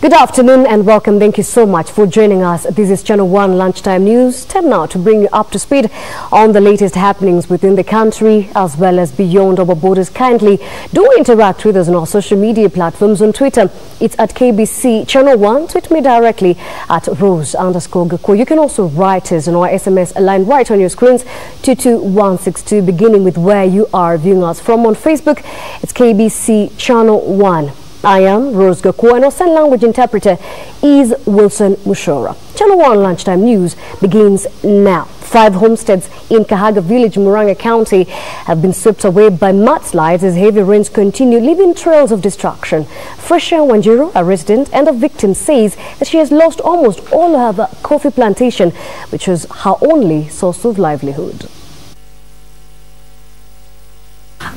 Good afternoon and welcome. Thank you so much for joining us. This is Channel 1 Lunchtime News. Time now to bring you up to speed on the latest happenings within the country as well as beyond our borders. Kindly do interact with us on our social media platforms. On Twitter, it's at KBC Channel 1. Tweet me directly at Rose_Gako. You can also write us on our SMS line right on your screens, 22162, beginning with where you are viewing us from. On Facebook, it's KBC Channel 1. I am Rose Gako, and our sign language interpreter is Wilson Mushora. Channel 1 Lunchtime News begins now. 5 homesteads in Kahaga Village, Muranga County have been swept away by mudslides as heavy rains continue, leaving trails of destruction. Fresha Wanjiru, a resident and a victim, says that she has lost almost all of her coffee plantation, which was her only source of livelihood.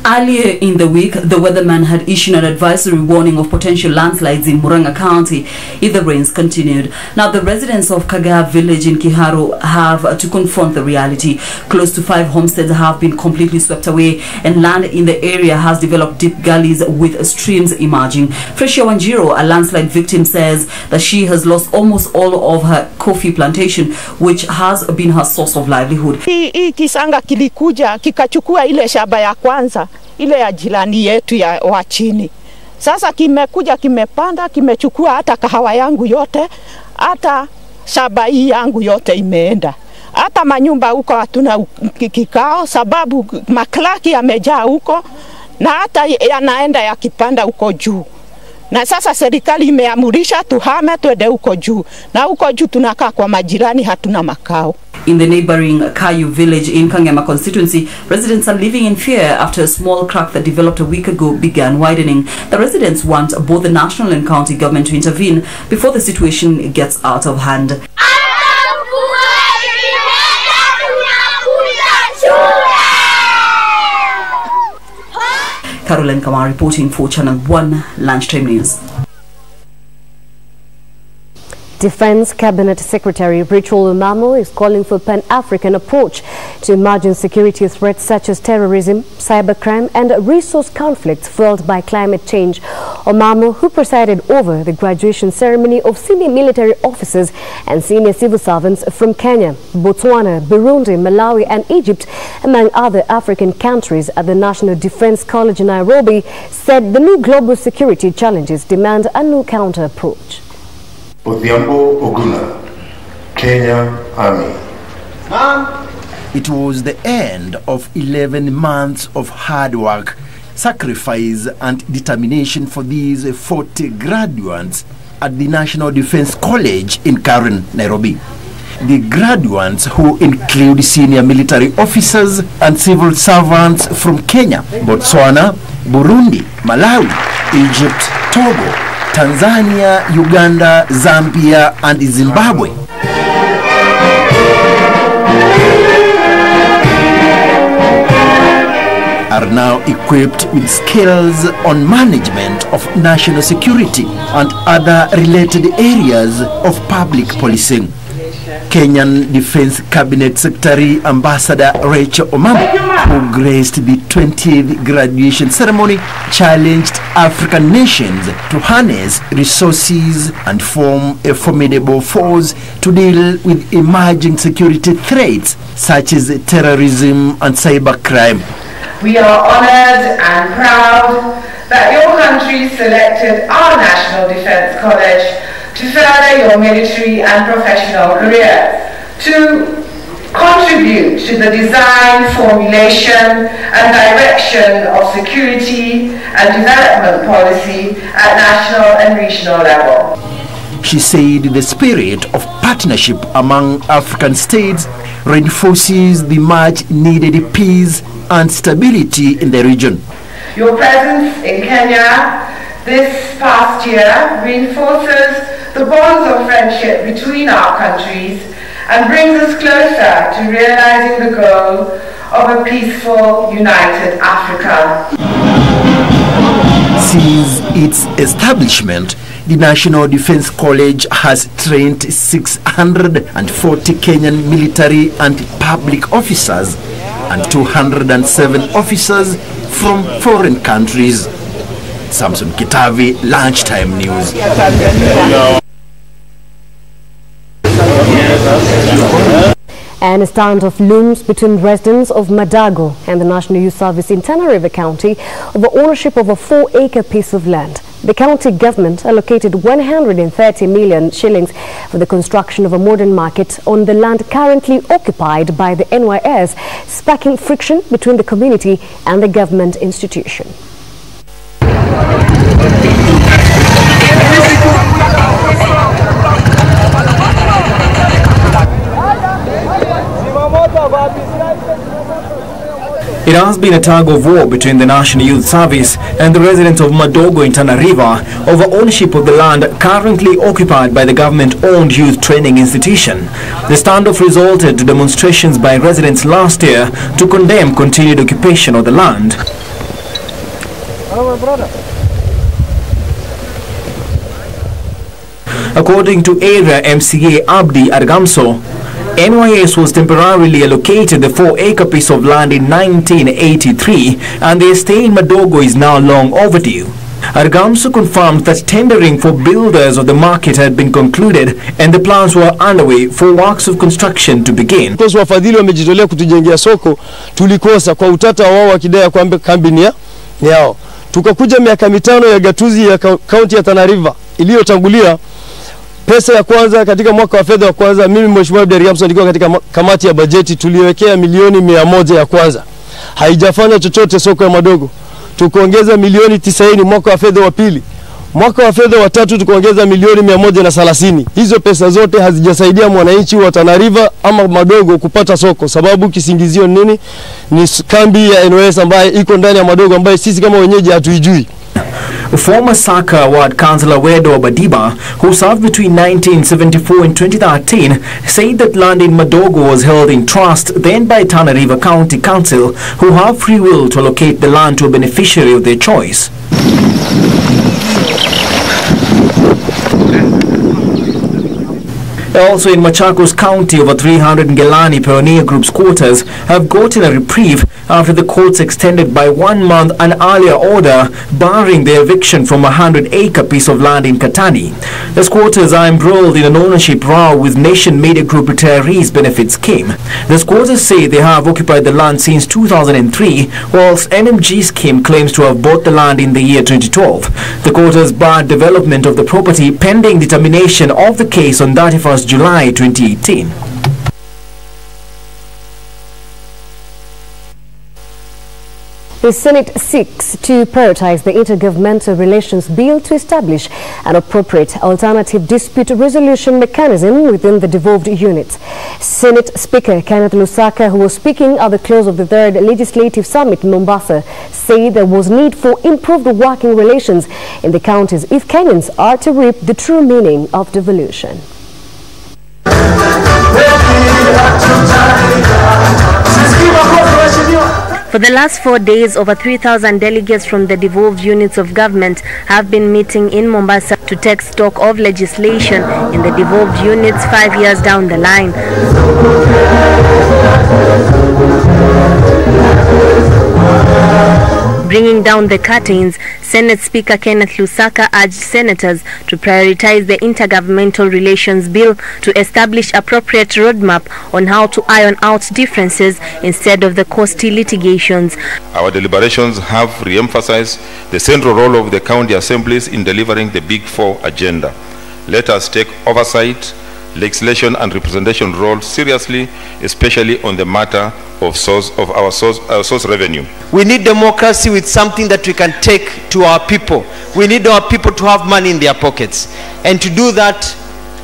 Earlier in the week, the weatherman had issued an advisory warning of potential landslides in Muranga County if the rains continued. Now, the residents of Kaga Village in Kiharu have to confront the reality. Close to 5 homesteads have been completely swept away, and land in the area has developed deep gullies with streams emerging. Fresha Wanjiru, a landslide victim, says that she has lost almost all of her coffee plantation, which has been her source of livelihood. Hii kisanga kilikuja kikachukua ile shamba ya kwanza, ile ya jirani yetu ya wa chini. Sasa kimekuja kimepanda, kimechukua hata kahawa yangu yote, hata shamba hii yangu yote imeenda. Hata manyumba huko hatuna kikao sababu maklaki yamejaa huko na hata yanaenda yakipanda huko juu. Na sasa serikali imeamurisha tuhame twende huko juu. Na huko juu tunakaa kwa majirani, hatuna makao. In the neighboring Kayu village in Kangema constituency, residents are living in fear after a small crack that developed a week ago began widening. The residents want both the national and county government to intervene before the situation gets out of hand. Caroline Kamar reporting for Channel 1 Lunchtime News. Defense Cabinet Secretary Rachel Omamo is calling for a pan-African approach to emerging security threats such as terrorism, cybercrime and resource conflicts fueled by climate change. Omamo, who presided over the graduation ceremony of senior military officers and senior civil servants from Kenya, Botswana, Burundi, Malawi and Egypt, among other African countries at the National Defense College in Nairobi, said the new global security challenges demand a new counter-approach. Odhiambo Oguna, Kenya Army. It was the end of 11 months of hard work, sacrifice and determination for these 40 graduates at the National Defense College in Karen, Nairobi. The graduates, who include senior military officers and civil servants from Kenya, Botswana, Burundi, Malawi, Egypt, Togo, Tanzania, Uganda, Zambia and Zimbabwe, are now equipped with skills on management of national security and other related areas of public policing. Kenyan Defense Cabinet Secretary Ambassador Rachel Omamo, who graced the 20th graduation ceremony, challenged African nations to harness resources and form a formidable force to deal with emerging security threats such as terrorism and cybercrime. We are honored and proud that your country selected our National Defense College to further your military and professional career, to contribute to the design, formulation and direction of security and development policy at national and regional level. She said the spirit of partnership among African states reinforces the much needed peace and stability in the region. Your presence in Kenya this past year reinforces the bonds of friendship between our countries and brings us closer to realizing the goal of a peaceful, united Africa. Since its establishment, the National Defense College has trained 640 Kenyan military and public officers and 207 officers from foreign countries. Samson Kitavi, Lunchtime News. And a standoff looms between residents of Madago and the National Youth Service in Tana River County over ownership of a 4-acre piece of land. The county government allocated 130 million shillings for the construction of a modern market on the land currently occupied by the NYS, sparking friction between the community and the government institution. It has been a tug of war between the National Youth Service and the residents of Madogo in Tana River over ownership of the land currently occupied by the government-owned youth training institution. The standoff resulted to demonstrations by residents last year to condemn continued occupation of the land. According to area MCA Abdi Argamso, NYS was temporarily allocated the 4-acre piece of land in 1983 and the stay in Madogo is now long overdue. Argamso confirmed that tendering for builders of the market had been concluded and the plans were underway for works of construction to begin. Because wafadhili wamejitolea kutujengea soko, tulikosa kwa utata wao wakidai kwamba kambi ni yao. Tukakuja miaka 5 ya gatuzi ya kaunti ya Tana River iliyotangulia. Pesa ya kwanza katika mwaka wa fedha wa kwanza, mimi Mheshimiwa Abdi Argamso nilikuwa katika kamati ya bajeti, tuliwekea milioni 100 ya kwanza. Haijafanya chochote soko ya Madogo. Tukaongeza milioni 90 mwaka wa fedha wa pili. Mwaka wa fedha wa tatu tukaongeza milioni 130. Hizo pesa zote hazijasaidia mwananchi wa Tana River ama Madogo kupata soko. Sababu kisingizio nini? Ni kambi ya NYS ambaye iko ndani ya Madogo ambaye sisi kama wenyeji hatuijui. Former Saka Ward Councillor Wedo Badiba, who served between 1974 and 2013, said that land in Madogo was held in trust then by Tana River County Council, who have free will to allocate the land to a beneficiary of their choice. Also in Machakos County, over 300 Ngelani Pioneer Group's quarters have gotten a reprieve after the courts extended by 1 month an earlier order barring their eviction from a 100-acre piece of land in Katani. The squatters are embroiled in an ownership row with Nation Media Group Retirees Benefit Scheme. The squatters say they have occupied the land since 2003, whilst NMG scheme claims to have bought the land in the year 2012. The court has barred development of the property pending determination of the case on 31st July 2018. The Senate seeks to prioritize the Intergovernmental Relations Bill to establish an appropriate alternative dispute resolution mechanism within the devolved units. Senate Speaker Kenneth Lusaka, who was speaking at the close of the 3rd Legislative Summit in Mombasa, said there was need for improved working relations in the counties if Kenyans are to reap the true meaning of devolution. For the last 4 days, over 3,000 delegates from the devolved units of government have been meeting in Mombasa to take stock of legislation in the devolved units 5 years down the line. Bringing down the curtains, Senate Speaker Kenneth Lusaka urged senators to prioritize the Intergovernmental Relations Bill to establish appropriate roadmap on how to iron out differences instead of the costly litigations. Our deliberations have re-emphasized the central role of the county assemblies in delivering the Big Four agenda. Let us take oversight, legislation and representation role seriously, especially on the matter of our source revenue. We need democracy with something that we can take to our people. We need our people to have money in their pockets. And to do that,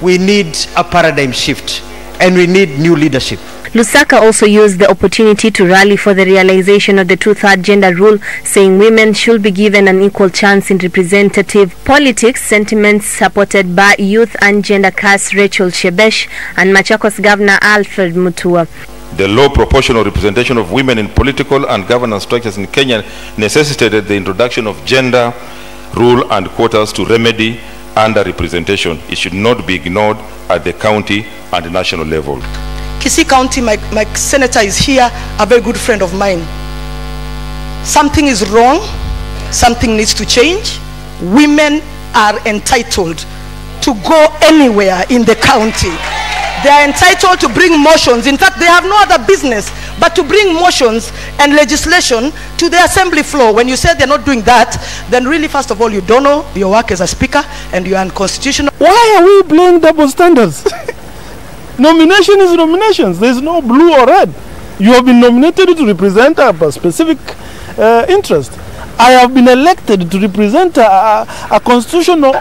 we need a paradigm shift and we need new leadership. Lusaka also used the opportunity to rally for the realization of the 2/3 gender rule, saying women should be given an equal chance in representative politics, sentiments supported by youth and gender cast Rachel Shebesh and Machakos Governor Alfred Mutua. The low proportional representation of women in political and governance structures in Kenya necessitated the introduction of gender rule and quotas to remedy under-representation. It should not be ignored at the county and national level. Kisii County, my senator is here, a very good friend of mine. Something is wrong, something needs to change. women are entitled to go anywhere in the county. They are entitled to bring motions. In fact, they have no other business but to bring motions and legislation to the assembly floor. When you say they're not doing that, then really, first of all, you don't know your work as a speaker and you are unconstitutional. Why are we playing double standards? Nomination is nominations. There's no blue or red. You have been nominated to represent a specific interest. I have been elected to represent a constitutional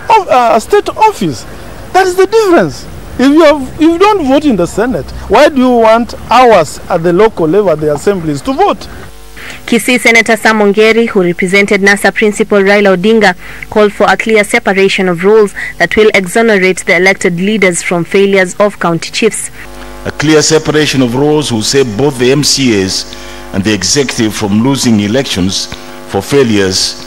state office. That is the difference. If you don't vote in the Senate, why do you want ours at the local level, at the assemblies, to vote? Kisii Senator Sam Ongeri, who represented NASA Principal Raila Odinga, called for a clear separation of roles that will exonerate the elected leaders from failures of county chiefs. A clear separation of roles will save both the MCAs and the executive from losing elections for failures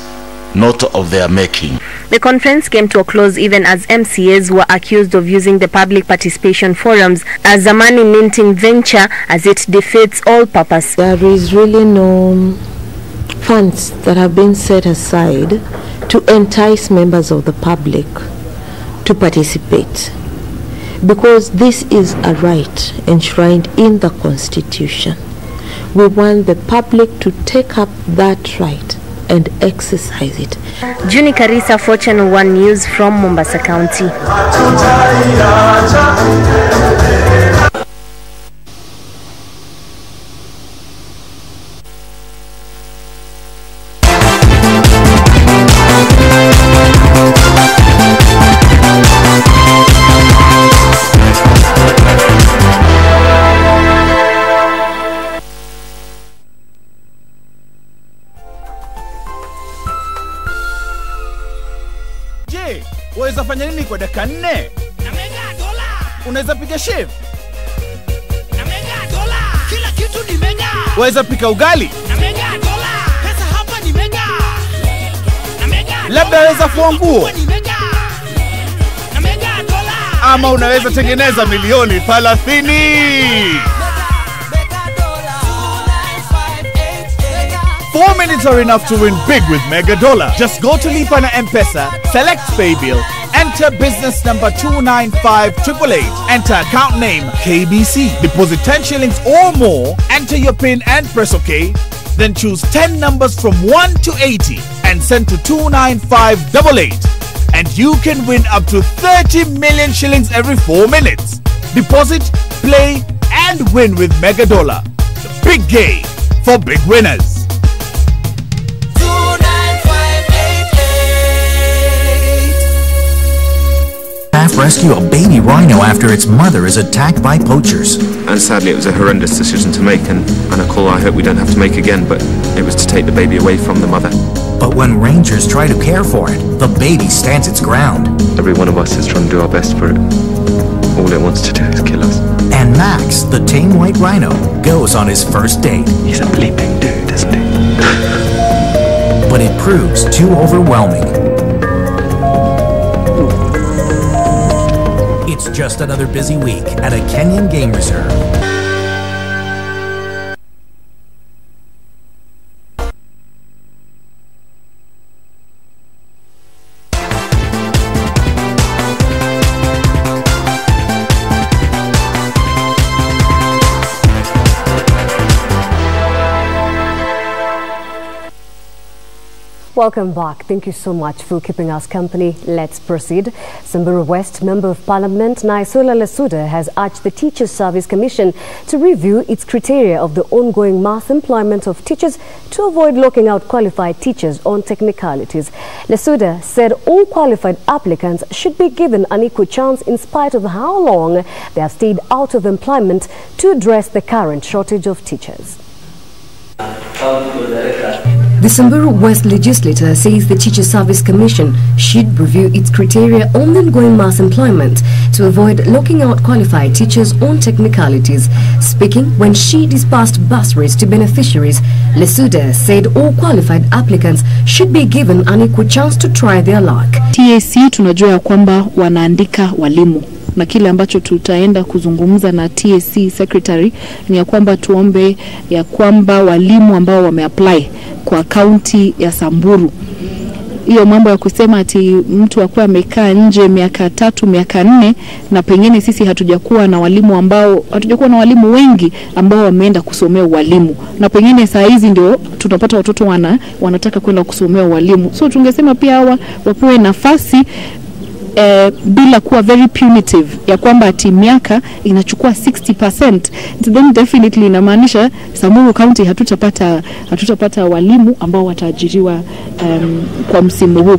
not of their making. The conference came to a close even as MCAs were accused of using the public participation forums as a money-minting venture as it defeats all purpose. There is really no funds that have been set aside to entice members of the public to participate, because this is a right enshrined in the Constitution. We want the public to take up that right and exercise it. Juni Karisa for Channel 1 News from Mombasa County. Unaweza fanya nini kwa dakika 4? Na mega dola. Unaweza piga chef? Na mega dola. Kila kitu ni mega. Unaweza pika ugali? Na mega dola. Pesa hapa ni mega. Na mega. Labda unaweza fua nguo? Na mega dola. Ama unaweza tengeneza milioni 30. 4 minutes are enough to win big with Mega Dollar. Just go to Lipa na M-Pesa, select Pay Bill, enter business number 295888, enter account name KBC, deposit 10 shillings or more, enter your PIN and press OK, then choose 10 numbers from 1 to 80 and send to 29588. And you can win up to 30 million shillings every 4 minutes. Deposit, play and win with Mega Dollar. The big game for big winners. Rescue a baby rhino after its mother is attacked by poachers. And sadly it was a horrendous decision to make, and a call I hope we don't have to make again, but it was to take the baby away from the mother. But when rangers try to care for it, the baby stands its ground. Every one of us is trying to do our best for it. All it wants to do is kill us. And Max, the tame white rhino, goes on his first date. He's a bleeping dude, isn't he? But it proves too overwhelming. It's just another busy week at a Kenyan game reserve. Welcome back. Thank you so much for keeping us company. Let's proceed. Samburu West Member of Parliament Naisola Lesuda has urged the Teachers Service Commission to review its criteria of the ongoing mass employment of teachers to avoid locking out qualified teachers on technicalities. Lesuda said all qualified applicants should be given an equal chance in spite of how long they have stayed out of employment to address the current shortage of teachers. The Samburu West legislator says the Teachers Service Commission should review its criteria on the ongoing mass employment to avoid locking out qualified teachers on technicalities. Speaking when she disbursed bursaries to beneficiaries, Lesuda said all qualified applicants should be given an equal chance to try their luck. TSC tunajua ya kwamba wanaandika walimu. Na kile ambacho tutaenda kuzungumza na TSC secretary ni ya kwamba tuombe ya kwamba walimu ambao wameapply kwa county ya Samburu hiyo mambo ya kusema ati mtu akuwa amekaa nje miaka 3 miaka 4 na pengine sisi hatujakuwa na walimu wengi ambao wameenda kusomea ualimu, na pengine saa hizi ndio tunapata watoto wanataka kwenda kusomea ualimu. So tungesema pia hawa wapewe nafasi bila kuwa very punitive ya kwamba ati miaka inachukua 60%, then definitely inamaanisha Samburu County hatutapata walimu ambao wataajiriwa kwa msimu huu.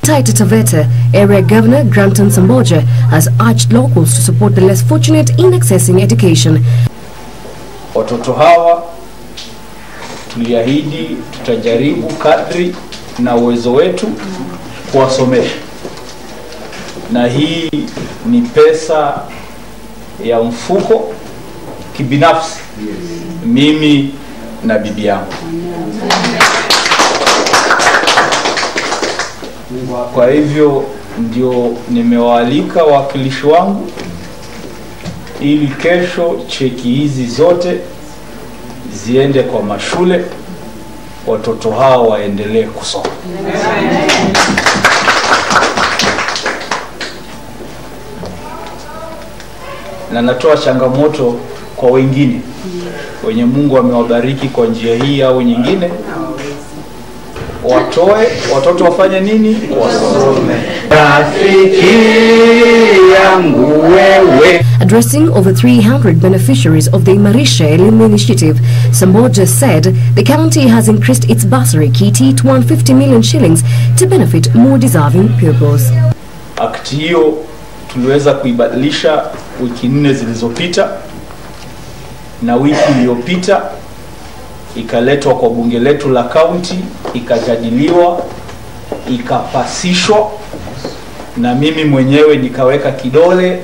Taita Taveta Area Governor Granton Samboja has urged locals to support the less fortunate in accessing education. Watoto hawa tuliahidi tutajaribu kadri na uwezo wetu kuwasomesha, na hii ni pesa ya mfuko kibinafsi, mimi na bibi yangu. Kwa hivyo ndio nimewaalika wawakilishi wangu ili kesho cheki hizi zote ziende kwa mashule, watoto hao waendelee kusoma. Na natoa changamoto kwa wengine wenye Mungu amewabariki kwa njia hii au nyingine, watoe watoto wafanye nini? Wasome. Addressing over 300 beneficiaries of the Imarisha Elimu Initiative, Samboja said the county has increased its bursary kitty to 150 million shillings to benefit more deserving pupils. Akti hiyo tuliweza kuibadilisha wiki 4 zilizopita, na wiki iliyopita ikaletwa kwa bunge letu la county, ikajadiliwa, ikapasishwa, na mimi mwenyewe nikaweka kidole,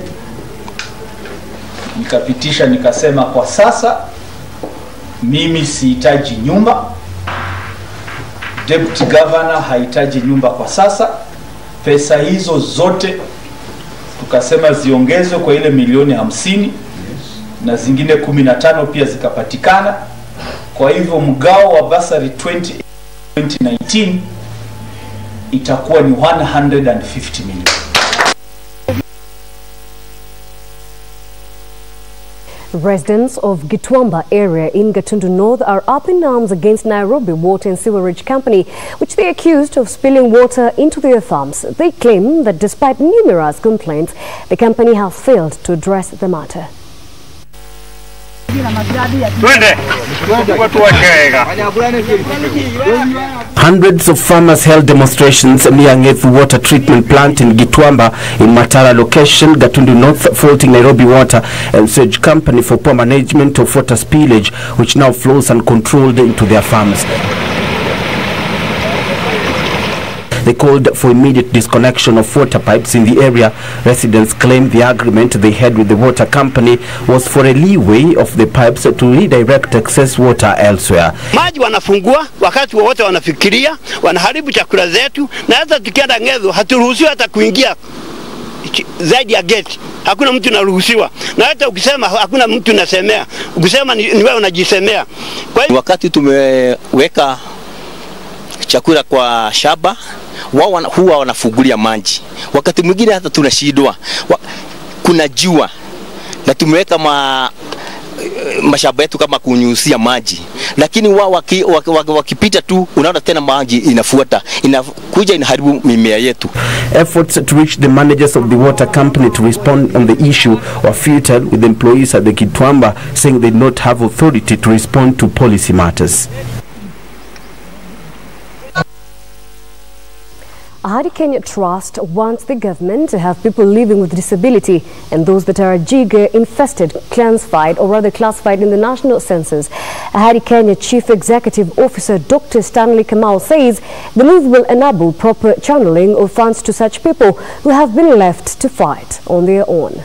nikapitisha, nikasema kwa sasa mimi sihitaji nyumba, deputy governor hahitaji nyumba kwa sasa. Pesa hizo zote tukasema ziongezwe kwa ile milioni 50 na zingine 15 pia zikapatikana. Kwa hivyo mgao wa basari 2019 itakuwa ni 150 million. Residents of Gitwamba area in Gatundu North are up in arms against Nairobi Water and Sewerage Company, which they accused of spilling water into their farms. They claim that despite numerous complaints, the company has failed to address the matter. Hundreds of farmers held demonstrations near Ngethi water treatment plant in Gitwamba in Matara location, Gatundu North, faulting Nairobi Water and Sewage Company for poor management of water spillage, which now flows uncontrolled into their farms. They called for immediate disconnection of water pipes in the area. Residents claim the agreement they had with the water company was for a leeway of the pipes to redirect excess water elsewhere. Maji wanafungua wakati wote wanafikiria, wanaharibu chakula zetu, na hata tukienda Ngethi haturuhusiwi hata kuingia zaidi ya gate. Hakuna mtu anaruhusiwa. Na hata ukisema hakuna mtu nasemea. Ukisema ni wewe unajisemea. Kwa hiyo wakati tumeweka chakula kwa shamba, wao huwa wanafungulia maji. Wakati mwingine hata tunashindwa. Kuna jua na tumeweka mashamba yetu kama kunyunyuzia maji, lakini wao wakipita tu unaona tena maji inafuata, inakuja inaharibu mimea yetu. Efforts to reach the managers of the water company to respond on the issue were futile, with employees at the Gitwamba saying they do not have authority to respond to policy matters. Ahadi Kenya Trust wants the government to have people living with disability and those that are Jiga infested classified in the national census. Ahadi Kenya Chief Executive Officer Dr. Stanley Kamau says the move will enable proper channeling of funds to such people who have been left to fight on their own.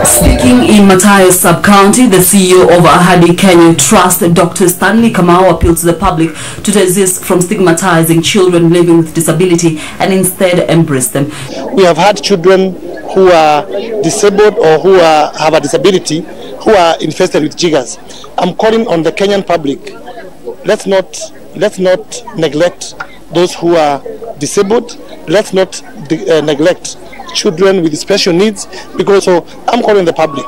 Speaking in Mataya Sub-County, the CEO of Ahadi Kenya Trust, Dr. Stanley Kamau, appealed to the public to desist from stigmatizing children living with disability and instead embrace them. We have had children who are disabled or who have a disability who are infested with jiggers. I'm calling on the Kenyan public. Let's not neglect those who are disabled. Let's not neglect children with special needs, because so I'm calling the public.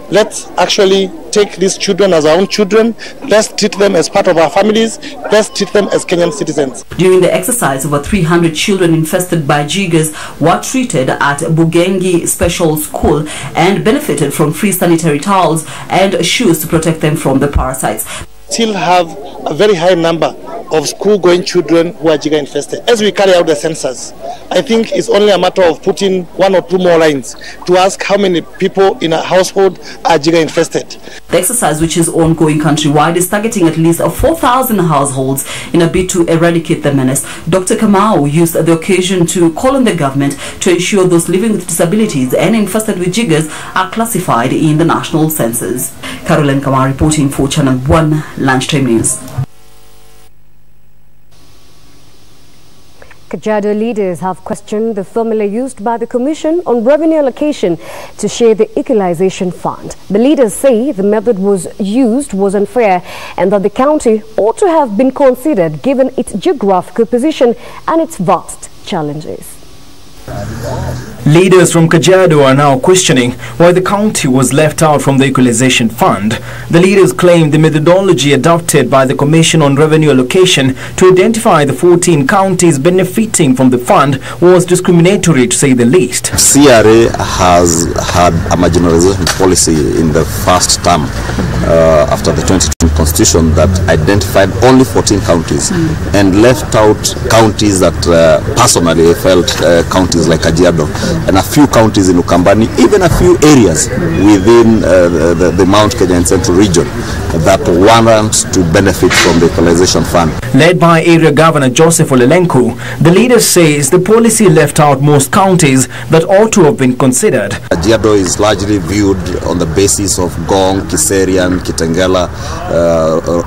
Let's actually take these children as our own children. Let's treat them as part of our families. Let's treat them as Kenyan citizens. During the exercise, over 300 children infested by jiggers were treated at Bugengi Special School and benefited from free sanitary towels and shoes to protect them from the parasites. Still have a very high number of school-going children who are jigger infested. As we carry out the census, I think it's only a matter of putting 1 or 2 more lines to ask how many people in a household are jigger infested. The exercise, which is ongoing countrywide, is targeting at least 4,000 households in a bid to eradicate the menace. Dr. Kamau used the occasion to call on the government to ensure those living with disabilities and infested with jiggers are classified in the national census. Caroline Kamau reporting for Channel 1 Lunchtime News. Kajiado leaders have questioned the formula used by the Commission on Revenue Allocation to share the equalization fund. The leaders say the method used was unfair and that the county ought to have been considered given its geographical position and its vast challenges. Leaders from Kajiado are now questioning why the county was left out from the equalization fund. The leaders claim the methodology adopted by the Commission on Revenue Allocation to identify the 14 counties benefiting from the fund was discriminatory, to say the least. CRA has had a marginalization policy in the first term after the 2020 constitution that identified only 14 counties and left out counties that personally felt counties like Kajiado and a few counties in Ukambani, even a few areas within the Mount Kenya and Central region that warrant to benefit from the equalization fund. Led by Area Governor Joseph Olelenku, the leader says the policy left out most counties that ought to have been considered. Kajiado is largely viewed on the basis of Gong, Kiserian, Kitengela,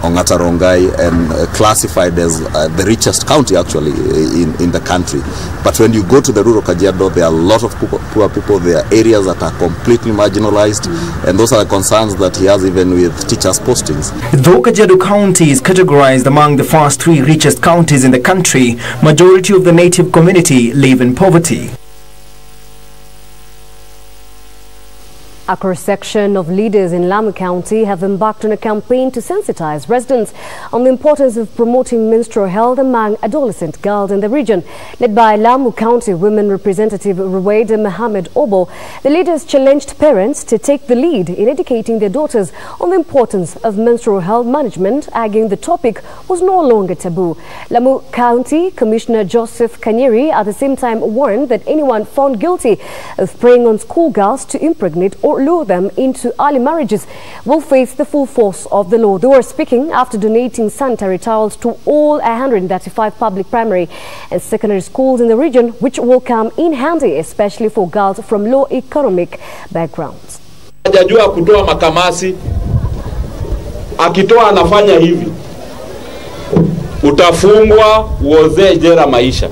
Ongata Rongai, and classified as the richest county actually in the country. But when you go to the rural Kajiado, there are a lot of poor people. There are areas that are completely marginalized, and those are the concerns that he has even with teachers' postings. Though Kajiado County is categorized among the first 3 richest counties in the country, majority of the native community live in poverty. A cross-section of leaders in Lamu County have embarked on a campaign to sensitize residents on the importance of promoting menstrual health among adolescent girls in the region. Led by Lamu County Women Representative Ruwaida Mohammed Obo, the leaders challenged parents to take the lead in educating their daughters on the importance of menstrual health management, arguing the topic was no longer taboo. Lamu County Commissioner Joseph Kanyeri at the same time warned that anyone found guilty of preying on schoolgirls to impregnate or lure them into early marriages will face the full force of the law. They were speaking after donating sanitary towels to all 135 public primary and secondary schools in the region, which will come in handy especially for girls from low economic backgrounds. Hajajua kutoa makamasi, akitoa anafanya hivi, utafungwa uozee jela maisha.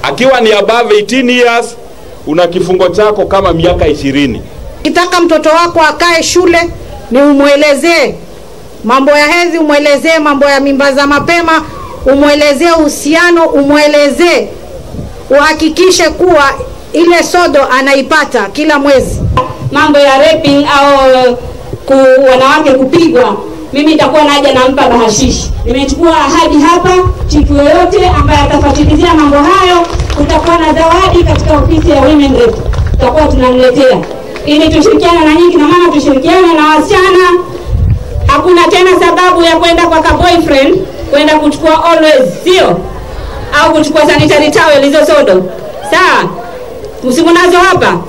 Akiwa ni above 18 years, una kifungo chako kama miaka 20. Kitaka mtoto wako akae shule, ni umuelezee mambo ya hedhi, umuelezee mambo ya mimba za mapema, umuelezee uhusiano, umuelezee uhakikishe kuwa ile sodo anaipata kila mwezi. Mambo ya raping au wanawake kupigwa, mimi nitakuwa naja nampa bahashishi. Nimechukua ahadi hapa, chifu yoyote ambaye atafuatilia mambo hayo, kutakuwa na zawadi katika ofisi ya Women Rep. Tutakuwa tunamletea. Ili tushirikiane na nyinyi na mama, tushirikiane na wasichana. Hakuna tena sababu ya kwenda kwa boyfriend, kwenda kuchukua always, sio? Au kuchukua sanitary towel hizo sodo. Sawa? Msimunazo hapa.